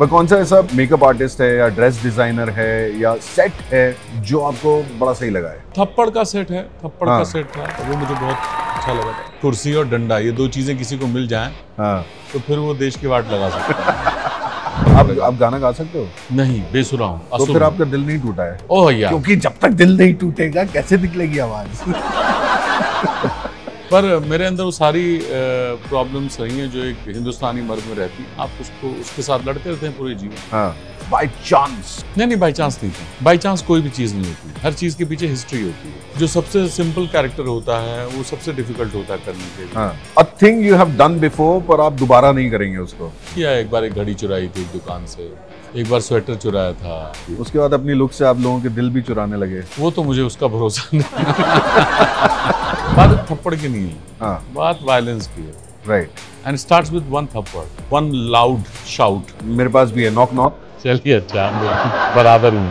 पर कौन सा ऐसा मेकअप आर्टिस्ट है या ड्रेस डिजाइनर है या सेट है जो आपको बड़ा सही लगा है? थप्पड़ का सेट है, थप्पड़ हाँ। का सेट था, वो मुझे बहुत अच्छा लगा था। कुर्सी और डंडा, ये दो चीजें किसी को मिल जाएं हाँ। तो फिर वो देश की वाट लगा सकता है। आप गाना गा सकते हो? नहीं, बेसुरा हूँ, तो असुर फिर हूँ। आपका दिल नहीं टूटा है? ओह भैया, क्योंकि जब तक दिल नहीं टूटेगा कैसे निकलेगी आवाज? पर मेरे अंदर वो सारी प्रॉब्लम्स रही हैं जो एक हिंदुस्तानी मर्द में रहती हैं। आप उसके साथ लड़ते रहते हैं पूरे जीवन। हाँ, बाय चांस। नहीं, बाई चांस नहीं था। बाई चांस कोई भी चीज़ नहीं होती, हर चीज़ के पीछे हिस्ट्री होती है। जो सबसे सिंपल कैरेक्टर होता है वो सबसे डिफिकल्ट होता है करने के लिए। हाँ, a thing you have done before पर आप दोबारा नहीं करेंगे उसको। किया, एक बार एक घड़ी चुराई थी एक दुकान से, एक बार स्वेटर चुराया था। उसके बाद अपनी लुक से आप लोगों के दिल भी चुराने लगे। वो तो मुझे उसका भरोसा नहीं। बात थप्पड़ की नहीं है, हाँ, बात वायलेंस की है। Right. And starts with one थप्पड़, वन लाउड शाउट। मेरे पास भी है, नॉक नॉक। चलिए, अच्छा, बराबर ही है।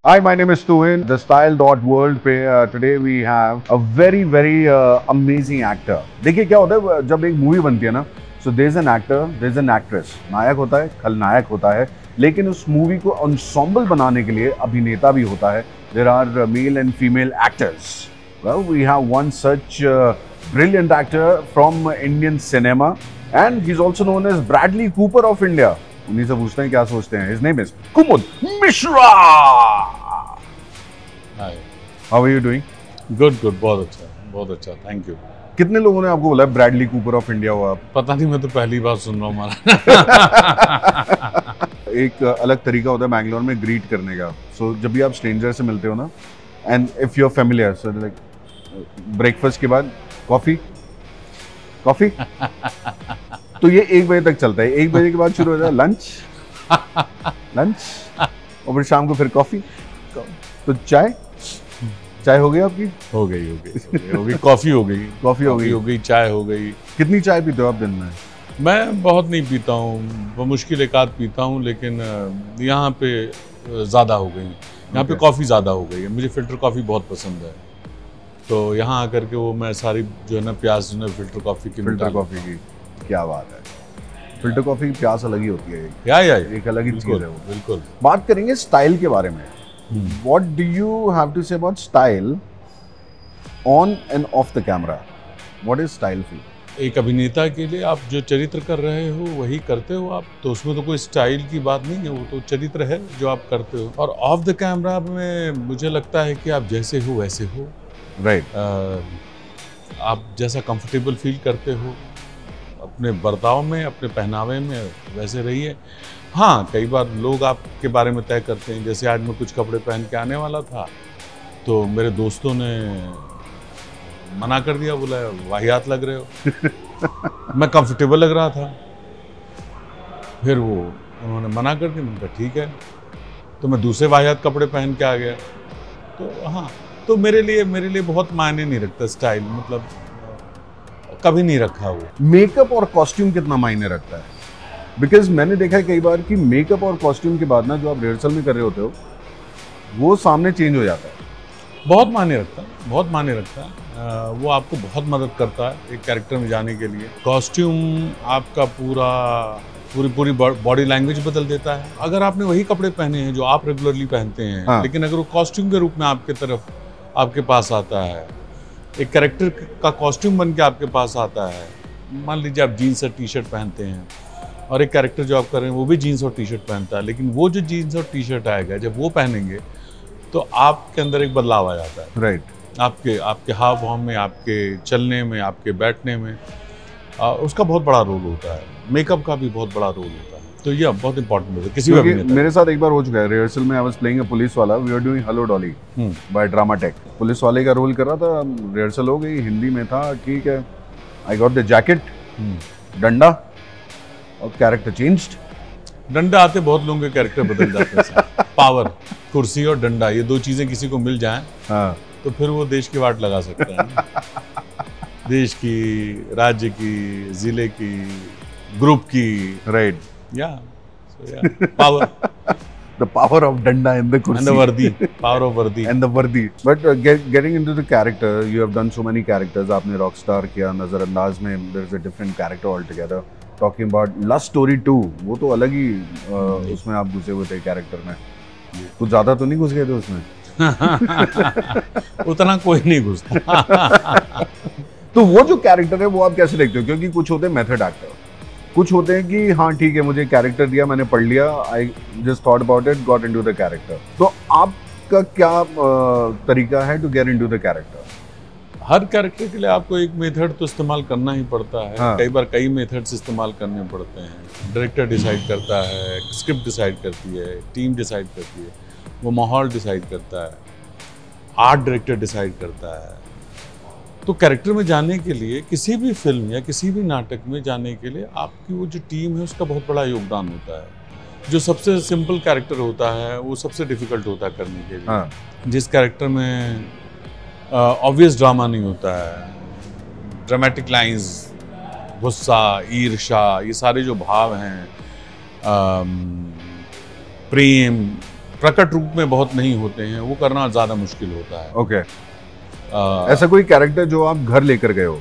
Hi, my name is Tuhin, the Style.World पे today we have a very amazing actor. देखिए क्या होता है जब एक मूवी बनती है ना, so there's an actor, there's an actress. नायक होता है, खलनायक होता है, लेकिन उस मूवी को ensemble बनाने के लिए अभिनेता भी होता है. There are male and female actors. Well, we have one such brilliant actor from Indian cinema, and he's also known as Bradley Cooper of India. उन्हीं से पूछते हैं क्या सोचते हैं. His name is Kumud Mishra. Hi. How are you doing? Good, बहुत अच्छा, thank you. कितने लोगों ने आपको बोला ब्रैडली कूपर ऑफ इंडिया हो आप? पता नहीं, मैं तो पहली बार सुन रहा हूँ हमारा। एक अलग तरीका होता है बैंगलोर में ग्रीट करने का. सो जब भी आप स्ट्रेंजर से मिलते हो ना, and if you are familiar, so like breakfast के बाद कॉफी कॉफी तो ये 1 बजे तक चलता है. 1 बजे के बाद शुरू हो जाता है लंच और फिर शाम को फिर कॉफी. तो चाय हो गई आपकी? हो गई, कॉफी हो गई, हो गई, चाय हो गई। कितनी चाय पीते हो आप दिन में? मैं बहुत नहीं पीता हूँ, बमुश्किल एक आध पीता हूँ, लेकिन यहाँ पे ज़्यादा हो गई। यहाँ पे कॉफ़ी ज़्यादा हो गई है, मुझे फ़िल्टर कॉफ़ी बहुत पसंद है। तो यहाँ आकर के वो मैं सारी जो है ना प्यास जो है फ़िल्टर कॉफ़ी की। क्या बात है, फ़िल्टर कॉफ़ी की प्यास अलग ही होती है. या एक अलग ही चीज़ है वो. बिल्कुल। बात करेंगे स्टाइल के बारे में. What do you have to say about style on and off the camera? What is style for you? एक अभिनेता के लिए आप जो चरित्र कर रहे हो वही करते हो आप, तो उसमें तो कोई स्टाइल की बात नहीं है, वो तो चरित्र है जो आप करते हो। और ऑफ द कैमरा में मुझे लगता है कि आप जैसे हो वैसे हो, राइट. आप जैसा कंफर्टेबल फील करते हो अपने बर्ताव में, अपने पहनावे में, वैसे रहिए। हाँ, कई बार लोग आपके बारे में तय करते हैं, जैसे आज मैं कुछ कपड़े पहन के आने वाला था तो मेरे दोस्तों ने मना कर दिया, बोला वाहियात लग रहे हो। मैं कंफर्टेबल लग रहा था, फिर वो उन्होंने मना कर दिया, मैंने कहा ठीक है, तो मैं दूसरे वाहियात कपड़े पहन के आ गया। तो हाँ, तो मेरे लिए बहुत मायने नहीं रखता स्टाइल, मतलब कभी नहीं रखा वो। मेकअप और कॉस्ट्यूम कितना मायने रखता है? बिकॉज मैंने देखा है कई बार कि मेकअप और कॉस्ट्यूम के बाद ना जो आप रिहर्सल में कर रहे होते हो वो सामने चेंज हो जाता है. बहुत मायने रखता है, वो आपको बहुत मदद करता है एक कैरेक्टर में जाने के लिए। कॉस्ट्यूम आपका पूरी बॉडी लैंग्वेज बदल देता है। अगर आपने वही कपड़े पहने हैं जो आप रेगुलरली पहनते हैं, हाँ. लेकिन अगर वो कॉस्ट्यूम के रूप में आपके पास आता है, एक कैरेक्टर का कॉस्ट्यूम बन के आपके पास आता है, मान लीजिए आप जीन्स और टी शर्ट पहनते हैं और एक कैरेक्टर जो आप कर रहे हैं वो भी जीन्स और टी शर्ट पहनता है, लेकिन वो जो जीन्स और टी शर्ट आएगा जब वो पहनेंगे तो आपके अंदर एक बदलाव आ जाता है. राइट. आपके हाव भाव में, आपके चलने में, आपके बैठने में उसका बहुत बड़ा रोल होता है। मेकअप का भी बहुत बड़ा रोल होता है, तो ये बहुत इंपॉर्टेंट होता है किसी भी। मेरे साथ एक बार हो चुका है रिहर्सल में, I was playing a police वाला, we are doing Hello Dolly by drama tech. Police वाले का रोल कर रहा था, रिहर्सल हो गई, हिंदी में था, ठीक है. आई गॉट द जैकेट, डंडा, और कैरेक्टर चेंज्ड. डंडा आते बहुत लोगों के कैरेक्टर बदल जाते हैं। पावर, कुर्सी और डंडा, ये दो चीजें किसी को मिल जाएं, हाँ, तो फिर वो देश की वाट लगा सकता है। देश की, राज्य की, जिले की, ग्रुप की, राइट, या power the power of danda in the kursi and the वर्दी, power of वर्दी. and the vardi. But getting into the character, you have done so many characters. आपने Rockstar किया, नजरअंदाज में there is a different character altogether. Talking about Lust Story 2, वो तो अलग ही उसमें आप घुसे हुए थे कैरेक्टर में. कुछ ज्यादा तो नहीं घुस गए थे उसमें? उतना कोई नहीं घुसता. तो वो जो कैरेक्टर है वो आप कैसे देखते हो? क्योंकि कुछ होते हैं मेथड एक्टर, कुछ होते हैं कि हाँ ठीक है मुझे कैरेक्टर दिया, मैंने पढ़ लिया, I just thought about it, got into the character. तो आपका क्या तरीका है to get into the character? हर कैरेक्टर के लिए आपको एक मेथड तो इस्तेमाल करना ही पड़ता है. हाँ. कई बार कई मेथड्स इस्तेमाल करने पड़ते हैं. डायरेक्टर डिसाइड करता है, स्क्रिप्ट डिसाइड करती है, टीम डिसाइड करती है, वो माहौल डिसाइड करता है, आर्ट डायरेक्टर डिसाइड करता है. तो कैरेक्टर में जाने के लिए, किसी भी फिल्म या किसी भी नाटक में जाने के लिए आपकी वो जो टीम है उसका बहुत बड़ा योगदान होता है. जो सबसे सिंपल कैरेक्टर होता है वो सबसे डिफिकल्ट होता है करने के लिए. हाँ. जिस कैरेक्टर में ऑब्वियस ड्रामा नहीं होता है, ड्रामेटिक लाइंस, गुस्सा, ईर्ष्या, ये सारे जो भाव हैं, प्रेम प्रकट रूप में बहुत नहीं होते हैं, वो करना ज़्यादा मुश्किल होता है. ओके. ऐसा कोई कैरेक्टर जो आप घर लेकर गए हो?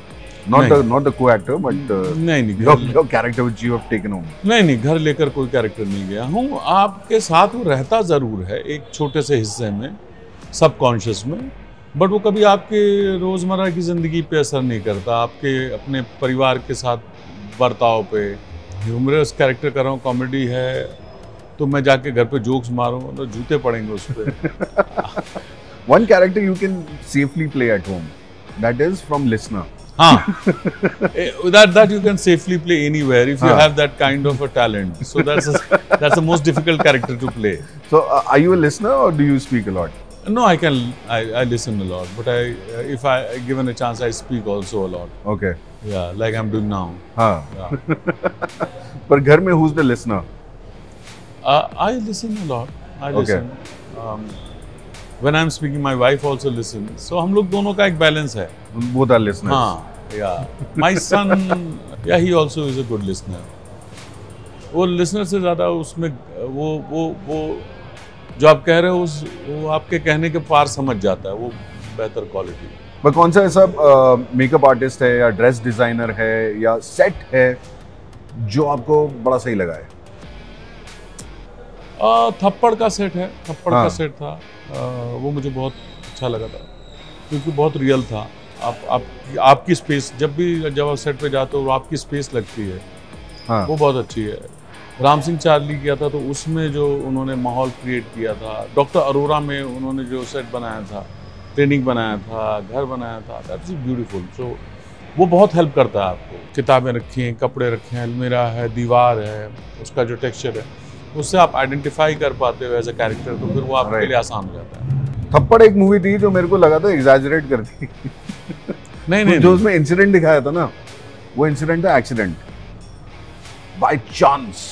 not the co-actor but नहीं your character which you have taken home. नहीं, घर लेकर कोई कैरेक्टर नहीं गया हूँ. आपके साथ वो रहता ज़रूर है एक छोटे से हिस्से में, सबकॉन्शियस में, बट वो कभी आपके रोज़मर्रा की ज़िंदगी पे असर नहीं करता, आपके अपने परिवार के साथ बर्ताव पे. ह्यूमरस कैरेक्टर कर रहा हूँ, कॉमेडी है, तो मैं जाके घर पे जोक्स मारूँ तो जूते पड़ेंगे उस पर. One character you can safely play at home, that is from Listener. हाँ, that you can safely play anywhere if you have that kind of a talent. So that's the most difficult character to play. So are you a listener or do you speak a lot? No, I listen a lot, but if I given a chance, I speak also a lot. Okay. Yeah, like I'm doing now. हाँ. Yeah. पर घर में who's the listener? I listen a lot. I listen. When I'm speaking, my wife also listens. So हम लोग दोनों का एक balance है. Both are listeners. हाँ, yeah. My son, yeah, he also is a good listener. वो listener से ज़्यादा उसमें वो जो आप कह रहे हो वो आपके कहने के पार समझ जाता है, वो बेहतर क्वालिटी. पर कौन सा ऐसा मेकअप आर्टिस्ट है या ड्रेस डिजाइनर है या सेट है जो आपको बड़ा सही लगा है? थप्पड़ का सेट है, थप्पड़ हाँ. का सेट था, वो मुझे बहुत अच्छा लगा था क्योंकि बहुत रियल था. आपकी स्पेस जब आप सेट पे जाते हो आपकी स्पेस लगती है. हाँ. वो बहुत अच्छी है. राम सिंह चार्ली किया था तो उसमें जो उन्होंने माहौल क्रिएट किया था, डॉक्टर अरोरा में उन्होंने जो सेट बनाया था, ट्रेनिंग बनाया था, घर बनाया था, दैट इज ब्यूटीफुल. सो वो बहुत हेल्प करता है आपको. किताबें रखी हैं, कपड़े रखे हैं, अलमीरा है, दीवार है, उसका जो टेक्सचर है उससे आप आइडेंटिफाई कर पाते हो एज अ कैरेक्टर, तो फिर वो आपके लिए आसान हो जाता है. थप्पड़ एक मूवी थी जो मेरे को लगा था एग्जैजरेट करती. नहीं जो उसमें इंसिडेंट दिखाया था ना, वो इंसिडेंट था एक्सीडेंट, बाय चांस.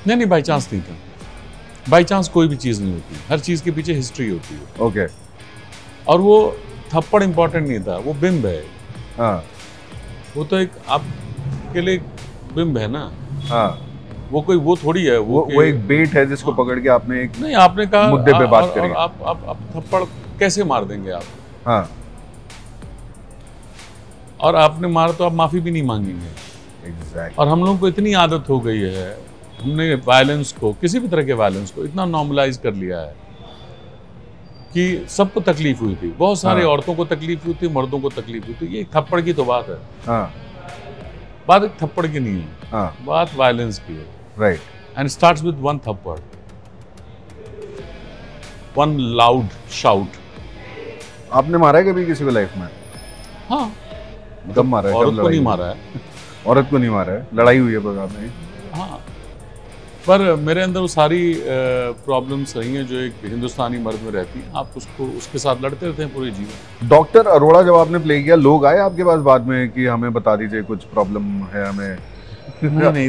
नहीं, बाई चांस नहीं था. बाई चांस कोई भी चीज़ नहीं होती, हर चीज़ के पीछे हिस्ट्री होती है. ओके. और वो थप्पड़ इम्पोर्टेंट नहीं था, वो बिंब है. हाँ. वो तो एक आपके लिए बिंब है ना. हाँ. वो थोड़ी है. वो एक बेट है जिसको पकड़ के आपने एक नहीं, आपने कहा मुद्दे पे बात करी. आप थप्पड़ कैसे मार देंगे आप? हाँ. और आपने मारा तो आप माफी भी नहीं मांगेंगे. Exactly. और हम लोगों को इतनी आदत हो गई है, हमने वायलेंस को, किसी भी तरह के वायलेंस को इतना नॉर्मलाइज कर लिया है कि सबको तकलीफ हुई थी. बहुत सारे औरतों को तकलीफ हुई थी, मर्दों को तकलीफ हुई थी. ये थप्पड़ की तो बात है. हाँ. बात एक थप्पड़ की नहीं है. हाँ. बात वायलेंस की है. Right. And starts with one थप्पड़, वन लाउड शाउट. आपने मारा है कभी किसी को लाइफ में? हाँ. कब मारा है? औरत को नहीं मारा है. औरत को नहीं मारा है, लड़ाई हुई है पर आपने? हाँ, पर मेरे अंदर वो सारी प्रॉब्लम्स रही हैं जो एक हिंदुस्तानी मर्द में रहती हैं. आप उसके साथ लड़ते रहते हैं पूरे जीवन. डॉक्टर अरोड़ा जब आपने प्ले किया, लोग आए आपके पास बाद में कि हमें बता दीजिए कुछ प्रॉब्लम है हमें? नहीं,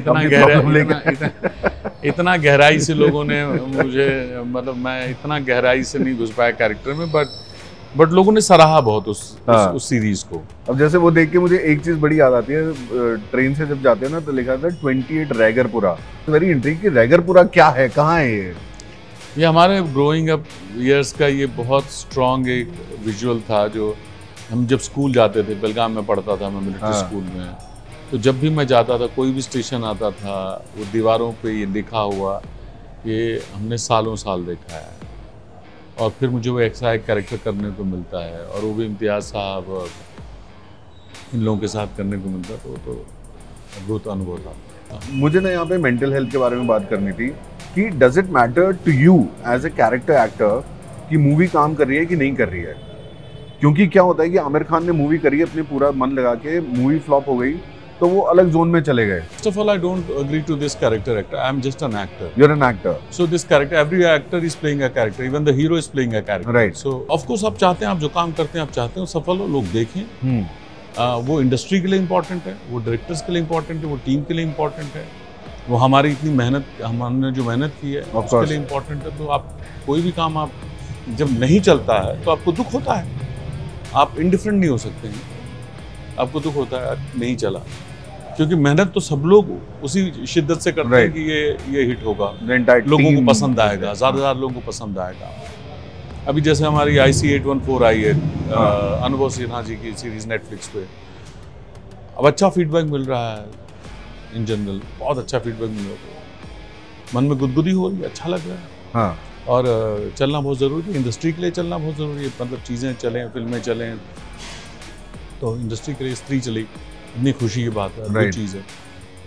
इतना गहराई से लोगों ने मुझे, मतलब मैं इतना गहराई से नहीं घुस पाया कैरेक्टर में, बट बट लोगों ने सराहा बहुत उस सीरीज को। अब जैसे वो देख के मुझे एक चीज बड़ी याद आती है, ट्रेन से जब जाते हैं ना तो लिखा था 28 रैगरपुरा। वेरी इंट्रिग कि रैगरपुरा क्या है, कहाँ है ये हमारे ग्रोइंग अप ईयर्स का ये बहुत स्ट्रॉन्ग एक विजुअल था। जो हम जब स्कूल जाते थे, बेलगाम में पढ़ता था मैं मिलिट्री स्कूल में, तो जब भी मैं जाता था कोई भी स्टेशन आता था, वो दीवारों पे ये लिखा हुआ, ये हमने सालों साल देखा है। और फिर मुझे वो ऐसा एक कैरेक्टर करने को मिलता है, और वो भी इम्तियाज़ साहब और इन लोगों के साथ करने को मिलता, तो अद्भुत अनुभव था। मुझे ना यहाँ पे मेंटल हेल्थ के बारे में बात करनी थी कि does it matter to you as a character actor कि मूवी काम कर रही है कि नहीं कर रही है? क्योंकि क्या होता है कि आमिर खान ने मूवी करी, अपने पूरा मन लगा के, मूवी फ्लॉप हो गई तो वो अलग जोन में चले गए। First of all, I don't agree to this character actor. I am just an actor. You're an actor. So this character, every actor is playing a character. Even the hero is playing a character. Right. So of course आप चाहते हैं, आप जो काम करते हैं आप चाहते हैं सफल हो, लोग देखें। वो इंडस्ट्री के लिए इम्पोर्टेंट है, वो डायरेक्टर्स के लिए इम्पोर्टेंट है, वो टीम के लिए इम्पोर्टेंट है, वो हमारी इतनी मेहनत, हमने जो मेहनत की है उसके लिए इम्पोर्टेंट है। तो आप कोई भी काम आप जब नहीं चलता है तो आपको दुख होता है, आप इंडिफरेंट नहीं हो सकते हैं, आपको दुख होता है नहीं चला, क्योंकि मेहनत तो सब लोग उसी शिद्दत से करते हैं कि ये हिट होगा, लोगों को पसंद आएगा, ज़्यादा लोगों को पसंद आएगा। अभी जैसे हमारी IC814 आई है, अनुभव सिन्हा जी की सीरीज नेटफ्लिक्स पे, अब अच्छा फीडबैक मिल रहा है, इन जनरल बहुत अच्छा फीडबैक मिल रहा है, मन में गुदगुदी हो रही है, अच्छा लग रहा है। हाँ। और चलना बहुत ज़रूरी है, इंडस्ट्री के लिए चलना बहुत ज़रूरी है, मतलब चीज़ें चलें, फिल्में चलें, तो इंडस्ट्री के लिए स्त्री चली, इतनी खुशी की बात है, right. चीज़ है,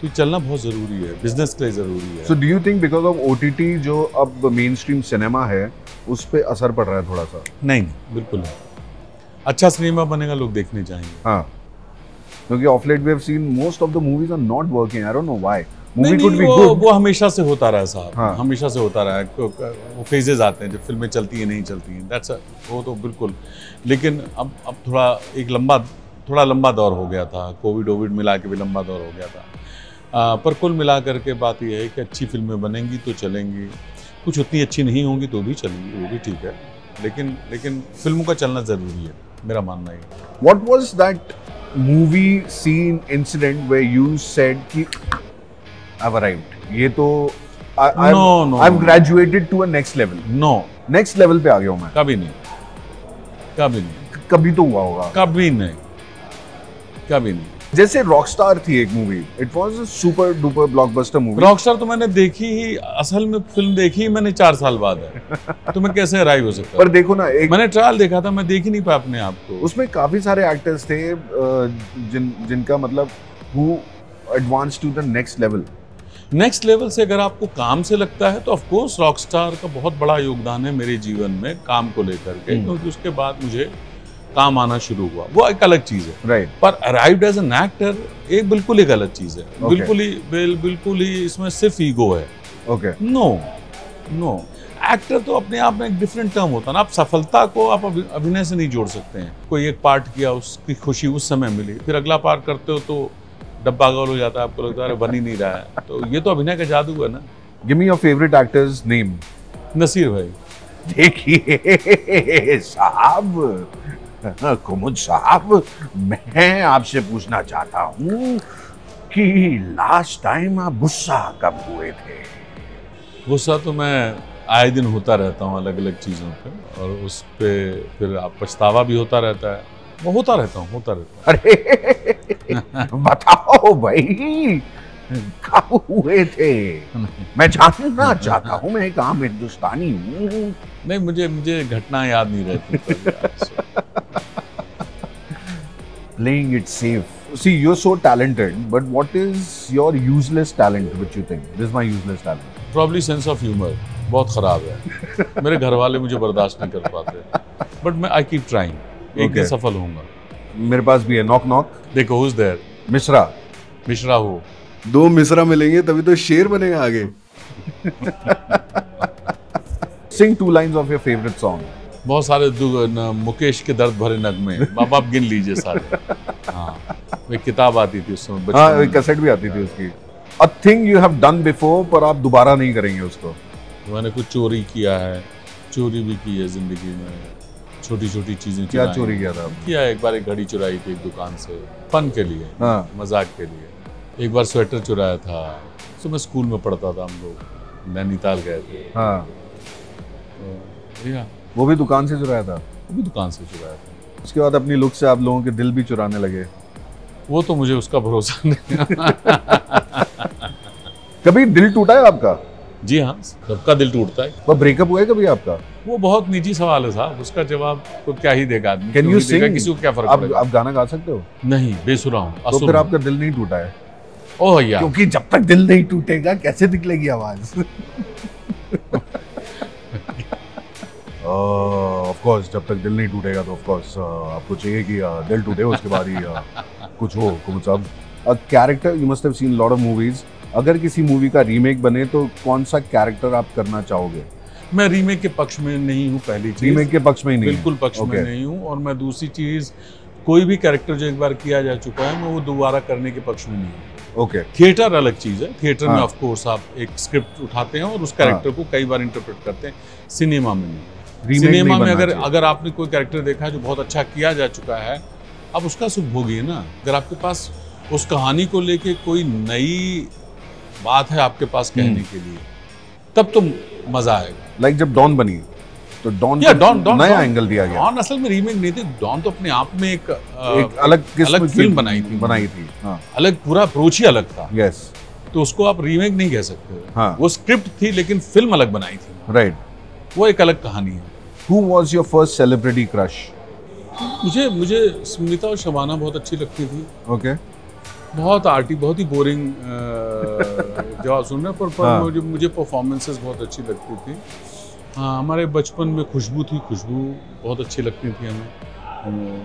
तो चलना बहुत ज़रूरी है, बिजनेस के लिए ज़रूरी है। So do you think because of OTT जो अब मेन स्ट्रीम सिनेमा है उस पर असर पड़ रहा है थोड़ा सा? नहीं, बिल्कुल नहीं। अच्छा सिनेमा बनेगा, लोग देखने जाएंगे। हाँ, क्योंकि of late we have seen most of the movies are not working, I don't know why. Movie could be good, वो हमेशा से होता रहा है साहब। हाँ। हमेशा से होता रहा है, वो फेजेस आते हैं जब फिल्में चलती हैं नहीं चलती हैं, दैट्स वो तो बिल्कुल। लेकिन अब थोड़ा थोड़ा लंबा दौर हो गया था, कोविड मिला के भी लंबा दौर हो गया था, पर कुल मिला करके बात यह है कि अच्छी फिल्में बनेंगी तो चलेंगी, कुछ उतनी अच्छी नहीं होंगी तो भी चलेंगी, वो भी ठीक है, लेकिन फिल्मों का चलना ज़रूरी है, मेरा मानना है। What was that movie scene incident where you said कि I've arrived, ये तो I've graduated to a next level? No, next level पे आ गया हूँ मैं। कभी नहीं, कभी तो हुआ होगा। कभी नहीं। जैसे रॉकस्टार थी एक movie, it was a super duper blockbuster movie. Rockstar तो मैंने देखी ही, असल में फिल्म देखी ही मैंने 4 साल बाद है, तो मैं कैसे अराइव हो सकता? पर देखो ना, मैंने ट्रायल देखा था, मैं देख ही नहीं पाया अपने आप को। उसमें काफी सारे एक्टर्स थे जिनका मतलब who advance to the next level से अगर आपको काम से लगता है तो ऑफ कोर्स रॉकस्टार का बहुत बड़ा योगदान है मेरे जीवन में काम को लेकर के, क्योंकि उसके बाद मुझे काम आना शुरू हुआ, वो एक अलग चीज है। राइट। पर अराइव्ड एज एन एक्टर एक बिल्कुल एक अलग चीज है। बिल्कुल ही इसमें सिर्फ ईगो है। ओके। नो एक्टर तो अपने आप में एक डिफरेंट टर्म होता है ना। आप सफलता को आप अभिनय से नहीं जोड़ सकते हैं। कोई एक पार्ट किया, उसकी खुशी उस समय मिली, फिर अगला पार्ट करते हो तो डब्बा गोल हो जाता है, आपको लगता है बन ही नहीं रहा है। तो ये तो अभिनय का जादू है ना। Give me your favourite actors name. Naseer भाई। देखिए साहब, कुमुद साहब, मैं आपसे पूछना चाहता हूँ कि लास्ट टाइम आप गुस्सा कब हुए थे? गुस्सा तो मैं आए दिन होता रहता हूँ अलग अलग चीज़ों पे, और उस पे फिर आप पछतावा भी होता रहता है। वो होता रहता हूँ। अरे बताओ भाई, कब हुए थे? मैं जानना चाहता हूँ, मैं एक आम हिंदुस्तानी हूँ। नहीं, मुझे घटना याद नहीं रहती। Playing it safe. See, you're so talented, but what is your useless talent which you think? This is my useless talent. Probably sense of humor. बहुत खराब है। मेरे घर वाले मुझे बर्दाश्त नहीं कर पाते। But मैं I keep trying. एक दिन सफल होऊंगा। मेरे पास भी है। Knock knock. देखो who's there? मिश्रा हो। 2 मिश्रा मिलेंगे तभी तो शेर बनेगा आगे। Sing 2 lines of your favorite song. बहुत सारे मुकेश के दर्द भरे नगमे, आप गिन लीजिए सारे। हाँ, एक किताब आती थी उस समय। हाँ, एक कैसेट भी आती थी उसकी। A thing you have done before, पर आप दोबारा नहीं करेंगे उसको। मैंने कुछ चोरी किया है, चोरी भी की है जिंदगी में, छोटी छोटी चीजें क्या चुराई। चोरी किया था आपने? किया, एक बार एक घड़ी चुराई थी एक दुकान से, फन के लिए, हाँ। मजाक के लिए। एक बार स्वेटर चुराया था, तो मैं स्कूल में पढ़ता था, हम लोग नैनीताल गए थे, हाँ, तो या वो भी दुकान से चुराया था। वो भी दुकान से चुराया था। उसके बाद अपनी लुक से आप लोगों के दिल भी चुराने लगे। वो तो मुझे उसका भरोसा नहीं। कभी दिल टूटा है आपका? जी हाँ, सबका दिल टूटता है। वो ब्रेकअप हुआ है कभी आपका? वो बहुत निजी सवाल है साहब, उसका जवाब तो क्या ही देगा आदमी। कैन क्यों यू ही देगा, सिंग? किसी को क्या फर्क आप पड़ेगा? आप गाना गा सकते हो? नहीं, बेसुरा हूँ, तो असुर फिर हूँ। आपका दिल नहीं टूटा है? ओह भैया, क्योंकि जब तक दिल नहीं टूटेगा कैसे निकलेगी आवाज? ऑफ कोर्स, जब तक दिल नहीं टूटेगा तो ऑफ कोर्स आपको चाहिए कि दिल टूटे, उसके बाद ही कुछ हो। मतलब a character, you must have seen lot of movies. अगर किसी मूवी का रीमेक बने तो कौन सा कैरेक्टर आप करना चाहोगे? मैं रीमेक के पक्ष में नहीं हूँ, पहली चीज। रीमेक के पक्ष में ही नहीं? बिल्कुल पक्ष में Okay. नहीं हूँ। और मैं दूसरी चीज, कोई भी कैरेक्टर जो एक बार किया जा चुका है, मैं वो दोबारा करने के पक्ष में नहीं हूँ। ओके। थिएटर अलग चीज है। थिएटर में हाँ। ऑफ कोर्स आप एक स्क्रिप्ट उठाते हैं और उस कैरेक्टर को कई बार इंटरप्रेट करते हैं। सिनेमा में नहीं। Remake सिनेमा नहीं में बनना अगर चाहिए। अगर आपने कोई कैरेक्टर देखा है जो बहुत अच्छा किया जा चुका है, आप उसका सुख भोगिए ना। अगर आपके पास उस कहानी को लेके कोई नई बात है आपके पास कहने के लिए, तब तो मजा आएगा। लाइक जब डॉन बनी तो डॉन या को डॉन नया एंगल दिया गया। डॉन असल में रीमेक नहीं थी। डॉन तो अपने आप में एक एक अलग किस्म अलग की फिल्म बनाई थी। हाँ, अलग पूरा अप्रोच ही अलग था। यस, तो उसको आप रीमेक नहीं कह सकते। हाँ। वो स्क्रिप्ट थी लेकिन फिल्म अलग बनाई थी। राइट। वो एक अलग कहानी है। Who was your first celebrity crush? मुझे स्मिता और शबाना बहुत अच्छी लगती थी। ओके। बहुत आर्टी, बहुत ही बोरिंग जवाब सुनने पर हाँ। मुझे परफॉर्मेंसेस बहुत अच्छी लगती थी। हाँ, हमारे बचपन में खुशबू थी, खुशबू बहुत अच्छी लगती थी हमें,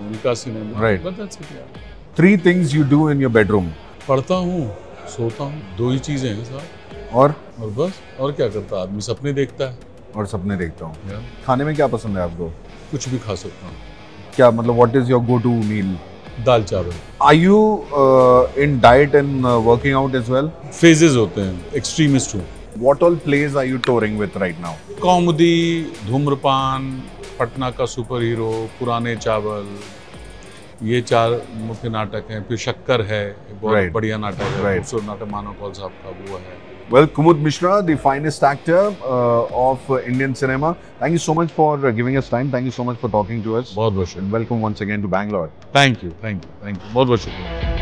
उनका cinema. Right. But that's it, यार। 3 things you do in your bedroom. पढ़ता हूँ, सोता हूँ, 2 ही चीजें हैं साहब। और बस, और क्या करता आदमी? सपने देखता है और सपने देखता हूँ। यार। खाने में क्या पसंद है आपको? कुछ भी खा सकता हूँ। क्या मतलब what is your go to meal? दाल चावल। Are you in diet and working out as well? Phases होते हैं, एक्सट्रीमिस्ट हूँ। What all plays are you touring with right now? Comedy, धूम्रपान, पटना का सुपर हीरो, पुराने चावल, ये 4 मुख्य नाटक हैं। फिर शक्कर है, बहुत Right. बढ़िया नाटक है। Right. खूबसूरत नाटक मानव कौल साहब का वो है। Well, Kumud Mishra, the finest actor of Indian cinema. Thank you so much for giving us time. Thank you so much for talking to us. बहुत बहुत शुक्रिया। And welcome once again to Bangalore. Thank you बहुत बहुत शुक्रिया।